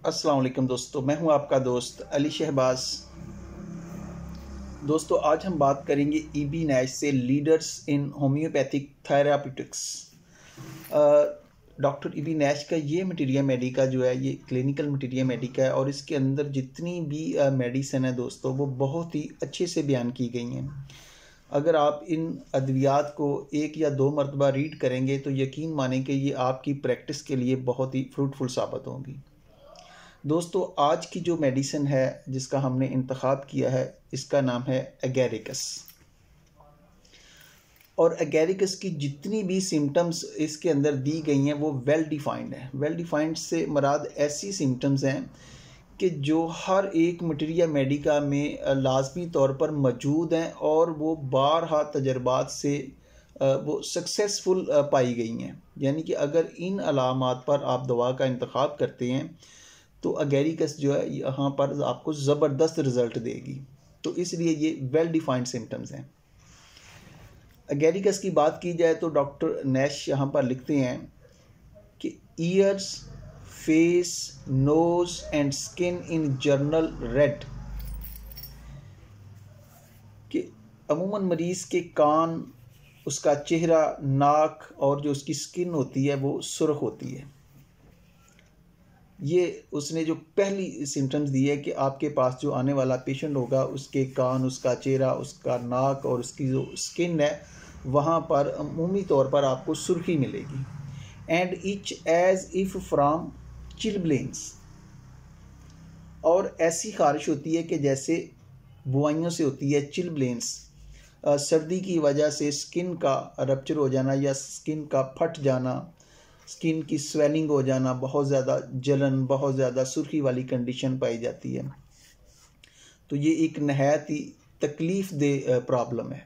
अस्सलाम वालेकुम दोस्तों, मैं हूं आपका दोस्त अली शहबाज। दोस्तों, आज हम बात करेंगे ईबी नैश से leaders in homeopathic therapeutics. Doctor EB Nash का ये मटीरिया मेडिका जो है, ये क्लिनिकल मटीरिया मेडिका है और इसके अंदर जितनी भी मेडिसिन है दोस्तों, वो बहुत ही अच्छे से बयान की गई हैं। अगर आप इन अद्वियात को एक या दो मरतबा रीड करेंगे तो यकीन मानें कि ये आपकी प्रैक्टिस के लिए बहुत ही फ्रूटफुल साबित होंगी। दोस्तों, आज की जो मेडिसिन है जिसका हमने इंतखाब किया है, इसका नाम है एगेरिकस। और एगेरिकस की जितनी भी सिम्टम्स इसके अंदर दी गई हैं वो वेल डिफाइंड है। वेल डिफाइंड से मुराद ऐसी सिम्टम्स हैं कि जो हर एक मटीरिया मेडिका में लाजमी तौर पर मौजूद हैं और वो बारहा तजर्बात से वो सक्सेसफुल पाई गई हैं। यानी कि अगर इन अलामात पर आप दवा का इंतखाब करते हैं तो एगेरिकस जो है यहाँ पर आपको ज़बरदस्त रिज़ल्ट देगी। तो इसलिए ये वेल डिफाइंड सिम्टम्स हैं। एगेरिकस की बात की जाए तो डॉक्टर नैश यहाँ पर लिखते हैं कि ears, face, nose and skin in general red, कि अमूमन मरीज़ के कान, उसका चेहरा, नाक और जो उसकी स्किन होती है वो सुर्ख होती है। ये उसने जो पहली सिम्टम्स दी है कि आपके पास जो आने वाला पेशेंट होगा उसके कान, उसका चेहरा, उसका नाक और उसकी जो स्किन है वहाँ पर अमूमी तौर पर आपको सुर्खी मिलेगी। And itch as if from chilblains, और ऐसी खारिश होती है कि जैसे बुआइयों से होती है चिलब्लेंस। सर्दी की वजह से स्किन का रप्चर हो जाना या स्किन का फट जाना, स्किन की स्वेलिंग हो जाना, बहुत ज़्यादा जलन, बहुत ज़्यादा सुर्खी वाली कंडीशन पाई जाती है। तो ये एक नहायत ही तकलीफ़ दे प्रॉब्लम है।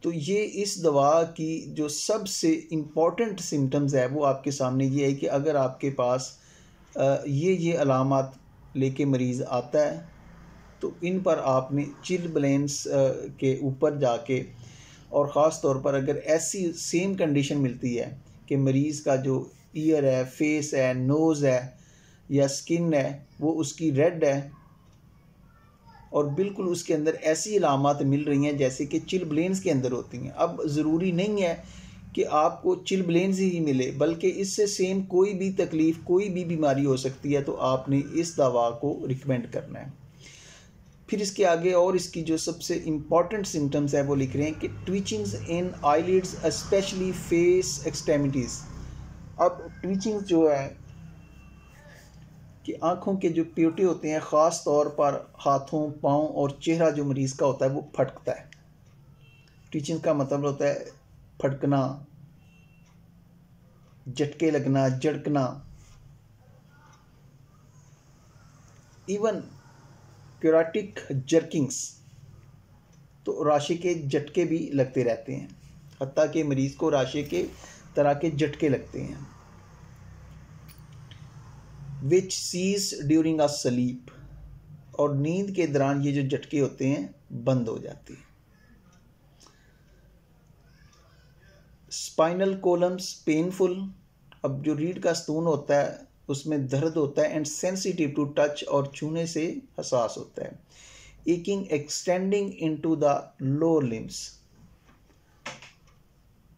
तो ये इस दवा की जो सबसे इम्पॉर्टेंट सिम्टम्स है वो आपके सामने ये है कि अगर आपके पास ये अलामात लेके मरीज़ आता है तो इन पर आपने चिलब्लेंस के ऊपर जाके, और ख़ास तौर पर अगर ऐसी सेम कंडीशन मिलती है कि मरीज़ का जो ईयर है, फेस है, नोज़ है या स्किन है वो उसकी रेड है और बिल्कुल उसके अंदर ऐसी अलामात मिल रही हैं जैसे कि चिलब्लेंस के अंदर होती हैं। अब ज़रूरी नहीं है कि आपको चिलब्लेंस ही मिले, बल्कि इससे सेम कोई भी तकलीफ़, कोई भी बीमारी हो सकती है, तो आपने इस दवा को रिकमेंड करना है। फिर इसके आगे और इसकी जो सबसे इम्पॉर्टेंट सिम्टम्स है वो लिख रहे हैं कि ट्विचिंग्स इन आईलिड्स स्पेशली फेस एक्सट्रेमिटीज़। अब ट्विचिंग्स जो है कि आँखों के जो प्यूटे होते हैं, ख़ास तौर पर हाथों, पाँव और चेहरा जो मरीज़ का होता है वो फटकता है। ट्विचिंग का मतलब होता है फटकना, झटके लगना, झड़कना, इवन क्यूराटिक जर्किंग्स, तो राशि के झटके भी लगते रहते हैं, हत्ता कि मरीज़ को राशि के तरह के झटके लगते हैं। विच सीज ड्यूरिंग अ स्लीप, और नींद के दौरान ये जो झटके होते हैं बंद हो जाते हैं। स्पाइनल कोलम्स पेनफुल, अब जो रीढ़ का स्तून होता है उसमें दर्द होता है। एंड सेंसिटिव टू टच, और छूने से हसास होता है। Itching extending into the lower limbs,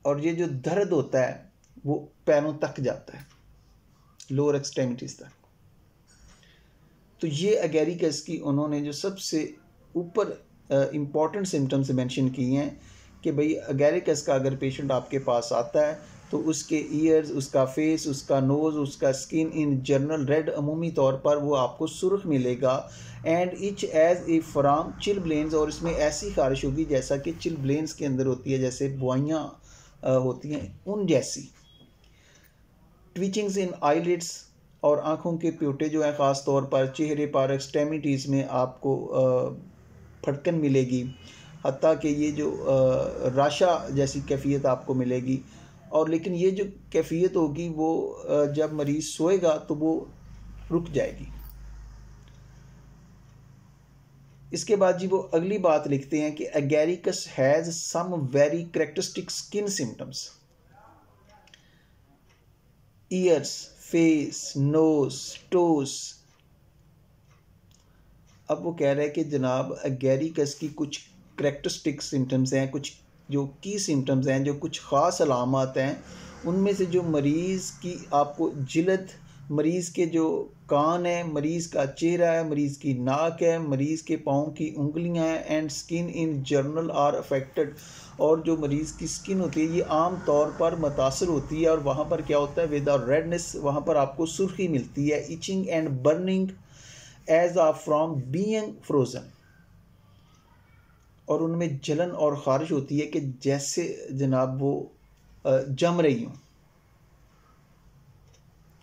और ये जो दर्द होता है वो पैरों तक जाता है, लोअर एक्सट्रेमिटीज तक। तो ये एगेरिकस की उन्होंने जो सबसे ऊपर इम्पॉर्टेंट सिम्टम्स मेंशन किए हैं कि भाई एगेरिकस का अगर पेशेंट आपके पास आता है तो उसके ईयर्स, उसका फेस, उसका नोज़, उसका स्किन इन जनरल रेड, अमूमी तौर पर वो आपको सुर्ख मिलेगा। And itch as a from chilblains, और इसमें ऐसी खारिश होगी जैसा कि चिलब्लेंस के अंदर होती है, जैसे बुआइयाँ होती हैं उन जैसी। ट्विचिंग्स इन आईलिड्स, और आँखों के प्यूटे जो है ख़ास तौर पर चेहरे पर एक्सट्रेमिटीज़ में आपको फटकन मिलेगी, हत्ता कि ये जो राशा जैसी कैफियत आपको मिलेगी। और लेकिन ये जो कैफियत होगी वो जब मरीज़ सोएगा तो वो रुक जाएगी। इसके बाद जी वो अगली बात लिखते हैं कि agaricus has some very characteristic skin symptoms, ears, face, nose, toes. अब वो कह रहा है कि जनाब एगैरिकस की कुछ करेक्टरिस्टिक सिम्टम्स हैं, कुछ जो की सिम्टम्स हैं, जो कुछ ख़ास अलामत हैं, उनमें से जो मरीज़ की आपको जिल्द, मरीज़ के जो कान है, मरीज़ का चेहरा है, मरीज़ की नाक है, मरीज़ के पाँव की उंगलियां हैं and skin in general R affected. और जो मरीज़ की स्किन होती है ये आम तौर पर मुतासर होती है और वहाँ पर क्या होता है, विद रेडनेस, वहाँ पर आपको सुर्खी मिलती है, itching and burning as a from being frozen. और उनमें जलन और ख़ारिश होती है कि जैसे जनाब वो जम रही हूँ।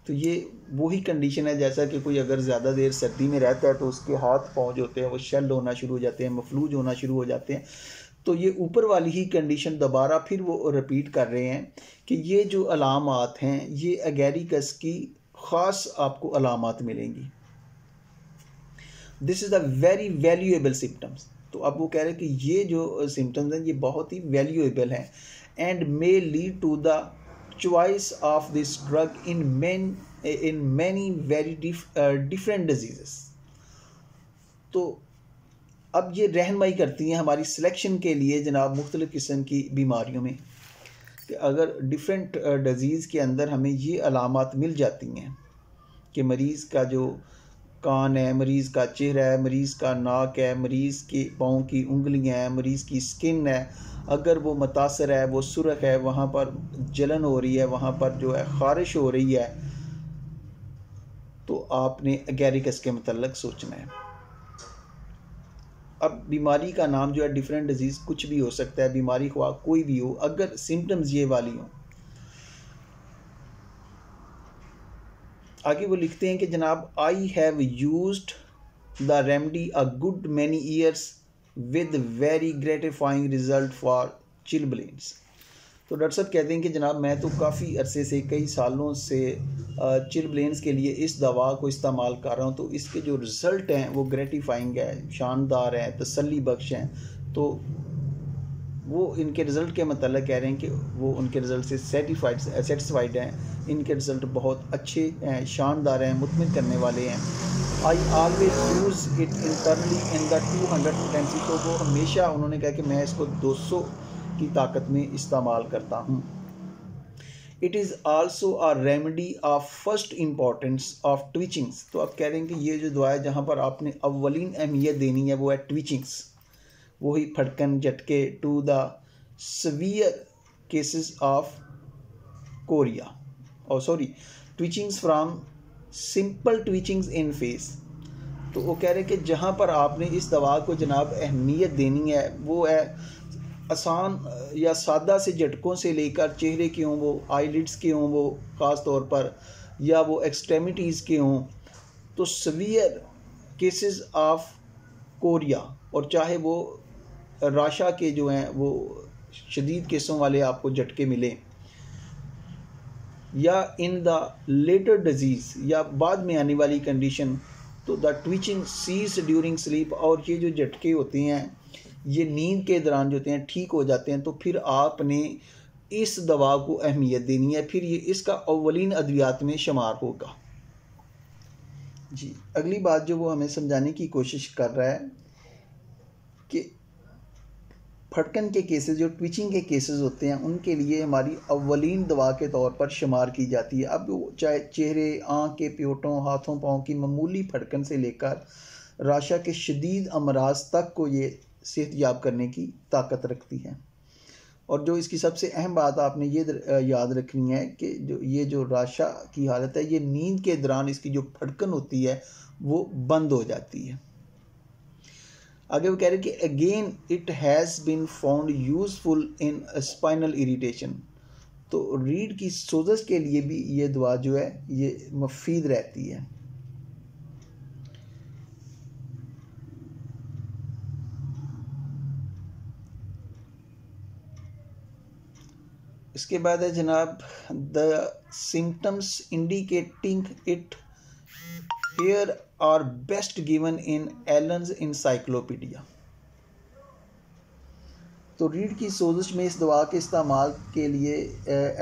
तो ये वही कंडीशन है जैसा कि कोई अगर ज़्यादा देर सर्दी में रहता है तो उसके हाथ पाँव जो होते हैं वो शेल होना शुरू हो जाते हैं, मफलूज होना शुरू हो जाते हैं। तो ये ऊपर वाली ही कंडीशन दोबारा फिर वो रिपीट कर रहे हैं कि ये जो अलामात हैं ये एगैरिकस की ख़ास आपको अलामात मिलेंगी। This is the very valuable symptoms. तो अब वो कह रहे हैं कि ये जो सिम्टम्स हैं ये बहुत ही वैल्यूएबल हैं and may lead to the choice of this drug in many very different diseases. तो अब ये रहनुमाई करती हैं हमारी सिलेक्शन के लिए जनाब मुख्तलिफ़ किस्म की बीमारियों में, कि अगर डिफरेंट डिजीज़ के अंदर हमें ये अलामात मिल जाती हैं कि मरीज़ का जो कान है, मरीज़ का चेहरा है, मरीज़ का नाक है, मरीज़ के पाँव की उंगलियां हैं, मरीज़ की स्किन है, अगर वो मुतासर है, वो सुरख है, वहाँ पर जलन हो रही है, वहाँ पर जो है ख़ारिश हो रही है, तो आपने एगैरिकस के मतलब सोचना है। अब बीमारी का नाम जो है डिफरेंट डिजीज़ कुछ भी हो सकता है, बीमारी ख्वाह कोई भी हो, अगर सिम्टम्स ये वाली हों। आगे वो लिखते हैं कि जनाब I have used the remedy a good many years with very gratifying result for chilblains. तो डॉक्टर साहब कहते हैं कि जनाब मैं तो काफ़ी अरसे से, कई सालों से चिलब्लेन्स के लिए इस दवा को इस्तेमाल कर रहा हूँ, तो इसके जो रिज़ल्ट हैं वो ग्रेटिफाइंग है, शानदार हैं, तसल्ली बख्श हैं। तो वो इनके रिज़ल्ट के मतलब कह रहे हैं कि वो उनके रिज़ल्ट से सेटिस्फाइड हैं, इनके रिज़ल्ट बहुत अच्छे हैं, शानदार हैं, मुतमिन करने वाले हैं। I always use it internally in the 200 potency. तो वो हमेशा उन्होंने कहा कि मैं इसको 200 की ताकत में इस्तेमाल करता हूँ। It is also a remedy of first importance of twitchings. तो आप कह रहे हैं कि ये जो दवा है जहाँ पर आपने अव्वलीन अहमियत देनी है वो है ट्विचिंग्स, वही फटकन झटके, to the severe cases of chorea और twitchings from simple twitchings in face. तो वो कह रहे हैं कि जहाँ पर आपने इस दवा को जनाब अहमियत देनी है वो है आसान या सादा से झटकों से लेकर चेहरे के हों, वो आईलिड्स के हों, वो ख़ास तौर पर, या वो एक्सट्रेमिटीज़ के हों, तो सीवियर केसेस ऑफ कोरिया, और चाहे वो राशा के जो हैं वो शदीद केसों वाले आपको झटके मिलें, या इन द लेटर डिजीज़ या बाद में आने वाली कंडीशन, तो the twitching cease during sleep. और ये जो झटके होते हैं ये नींद के दौरान जो होते हैं ठीक हो जाते हैं। तो फिर आपने इस दवा को अहमियत देनी है, फिर ये इसका अव्वलीन अद्वियात में शुमार होगा। जी, अगली बात जो वो हमें समझाने की कोशिश कर रहा है कि फटकन के केसेस, जो ट्विचिंग के केसेस होते हैं, उनके लिए हमारी अव्वलीन दवा के तौर पर शुमार की जाती है। अब चाहे चेहरे, आँख के प्योटों, हाथों पाँव की मामूली फटकन से लेकर राशा के शदीद अमराज तक को ये सेहतयाब करने की ताकत रखती है। और जो इसकी सबसे अहम बात आपने ये याद रखनी है कि जो राशा की हालत है, ये नींद के दौरान इसकी जो फटकन होती है वो बंद हो जाती है। आगे वो कह रहे हैं कि again it has been found useful in spinal irritation. तो रीढ़ की सोजश के लिए भी ये दवा जो है ये मुफीद रहती है। इसके बाद है जनाब the symptoms indicating it here are best given in Allen's encyclopedia. तो रीढ़ की सोजिश में इस दवा के इस्तेमाल के लिए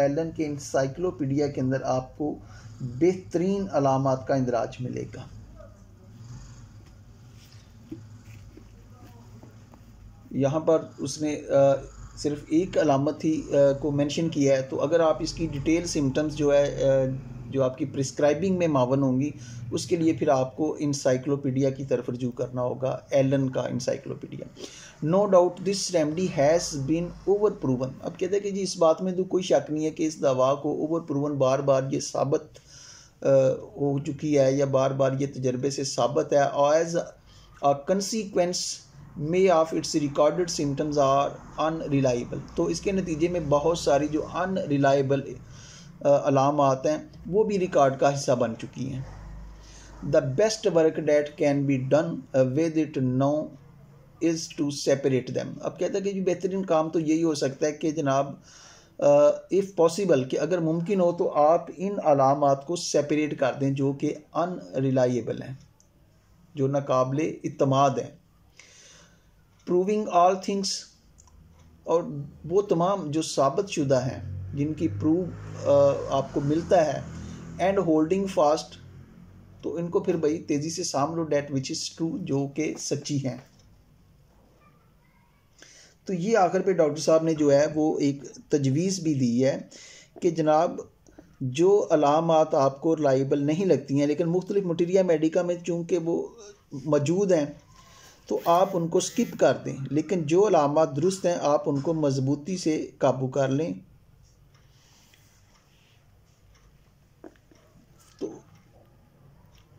एलन के इंसाइक्लोपीडिया के अंदर आपको बेहतरीन अलामात का इंदराज मिलेगा। यहाँ पर उसने सिर्फ एक अलामत ही को मेंशन किया है। तो अगर आप इसकी डिटेल सिम्टम्स जो है जो आपकी प्रिस्क्राइबिंग में मावन होंगी, उसके लिए फिर आपको इंसाइक्लोपीडिया की तरफ रजू करना होगा, एलन का encyclopedia. No doubt this remedy has been over proven. अब कहते हैं कि जी इस बात में तो कोई शक नहीं है कि इस दवा को ओवर प्रूवन, बार बार ये साबित हो चुकी है या बार बार ये तजर्बे से साबित है। As a consequence many of its recorded symptoms are unreliable. तो इसके नतीजे में बहुत सारी जो अनरिलायबल अलामात हैं वो भी रिकॉर्ड का हिस्सा बन चुकी हैं। The best work that can be done with it now is to separate them. अब कहते हैं कि बेहतरीन काम तो यही हो सकता है कि जनाब इफ़ पॉसिबल कि अगर मुमकिन हो तो आप इन अलामात को सेपरेट कर दें जो कि अनरिलायबल हैं, जो नाकाबिले इत्तमाद हैं। प्रूविंग ऑल थिंग्स, और वो तमाम जो साबित शुदा हैं जिनकी प्रूव आपको मिलता है। एंड होल्डिंग फास्ट, तो इनको फिर भाई तेज़ी से साम लो, डेट विच इज़ ट्रू, जो कि सच्ची हैं। तो ये आखिर पे डॉक्टर साहब ने जो है वो एक तजवीज़ भी दी है कि जनाब जो अलामात आपको रिलायबल नहीं लगती हैं लेकिन मुख्तलिफ मटीरिया मेडिका में चूँकि वो मौजूद हैं तो आप उनको स्किप कर दें, लेकिन जो अलामात दुरुस्त हैं आप उनको मजबूती से काबू कर लें। तो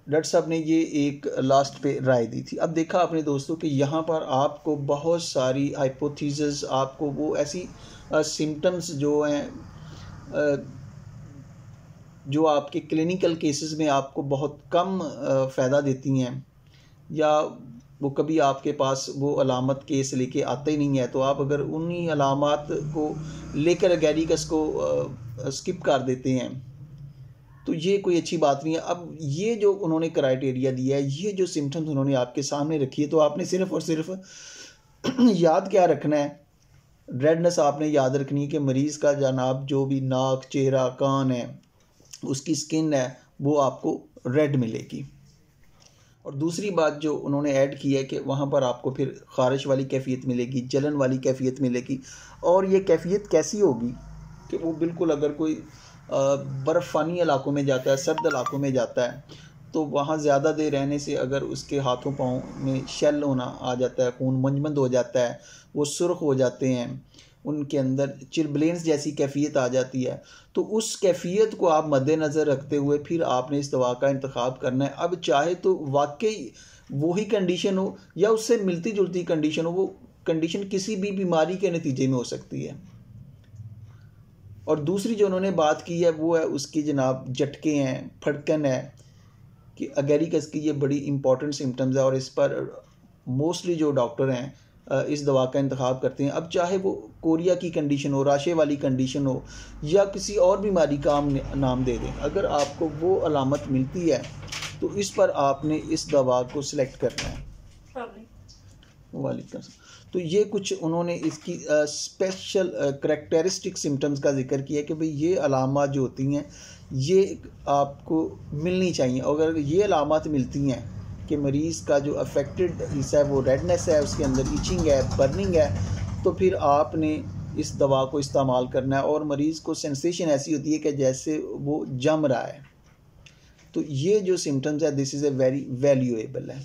डॉक्टर साहब ने ये एक लास्ट पे राय दी थी। अब देखा आपने दोस्तों कि यहाँ पर आपको बहुत सारी हाइपोथेसिस, आपको वो ऐसी सिम्टम्स जो हैं जो आपके क्लिनिकल केसेस में आपको बहुत कम फ़ायदा देती हैं, या वो कभी आपके पास वो अलामत केस लेके आते ही नहीं है, तो आप अगर उन्हीं अलामात को लेकर गैरिकस को स्किप कर देते हैं तो ये कोई अच्छी बात नहीं है। अब ये जो उन्होंने क्राइटेरिया दिया है, ये जो सिम्टम्स उन्होंने आपके सामने रखी है, तो आपने सिर्फ़ और सिर्फ याद क्या रखना है, रेडनेस आपने याद रखनी है कि मरीज़ का जनाब जो भी नाक, चेहरा, कान है, उसकी स्किन है, वो आपको रेड मिलेगी। और दूसरी बात जो उन्होंने ऐड की है कि वहाँ पर आपको फिर ख़ारिश वाली कैफियत मिलेगी, जलन वाली कैफियत मिलेगी। और ये कैफियत कैसी होगी कि वो बिल्कुल अगर कोई बर्फ़ानी इलाकों में जाता है, सर्द इलाकों में जाता है, तो वहाँ ज़्यादा देर रहने से अगर उसके हाथों पाँव में शेल होना आ जाता है, खून मंजमंद हो जाता है, वो सुर्ख हो जाते हैं, उनके अंदर चिरब्लेंस जैसी कैफियत आ जाती है, तो उस कैफियत को आप मद्देनज़र रखते हुए फिर आपने इस दवा का इंतखाब करना है। अब चाहे तो वाकई वही कंडीशन हो या उससे मिलती जुलती कंडीशन हो, वो कंडीशन किसी भी बीमारी के नतीजे में हो सकती है। और दूसरी जो उन्होंने बात की है वो है उसकी जनाब झटके हैं, फड़कन है, कि अगेरिकस की ये बड़ी इंपॉर्टेंट सिम्टम्स है और इस पर मोस्टली जो डॉक्टर हैं इस दवा का इंतखाब करते हैं। अब चाहे वो कोरिया की कंडीशन हो, राशे वाली कंडीशन हो, या किसी और बीमारी का नाम दे दें, अगर आपको वो अलामत मिलती है तो इस पर आपने इस दवा को सिलेक्ट करना है। वालेकुम। तो ये कुछ उन्होंने इसकी स्पेशल करैक्टरिस्टिक सिम्टम्स का जिक्र किया कि भाई ये अलामात जो होती हैं ये आपको मिलनी चाहिए। अगर ये अलामात मिलती हैं कि मरीज़ का जो अफेक्टेड हिस्सा है वो रेडनेस है, उसके अंदर इचिंग है, बर्निंग है, तो फिर आपने इस दवा को इस्तेमाल करना है। और मरीज़ को सेंसेशन ऐसी होती है कि जैसे वो जम रहा है। तो ये जो सिम्टम्स है this is a very valuable है।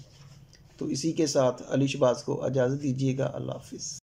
तो इसी के साथ अली शहबाज को इजाज़त दीजिएगा। अल्लाह हाफिज़।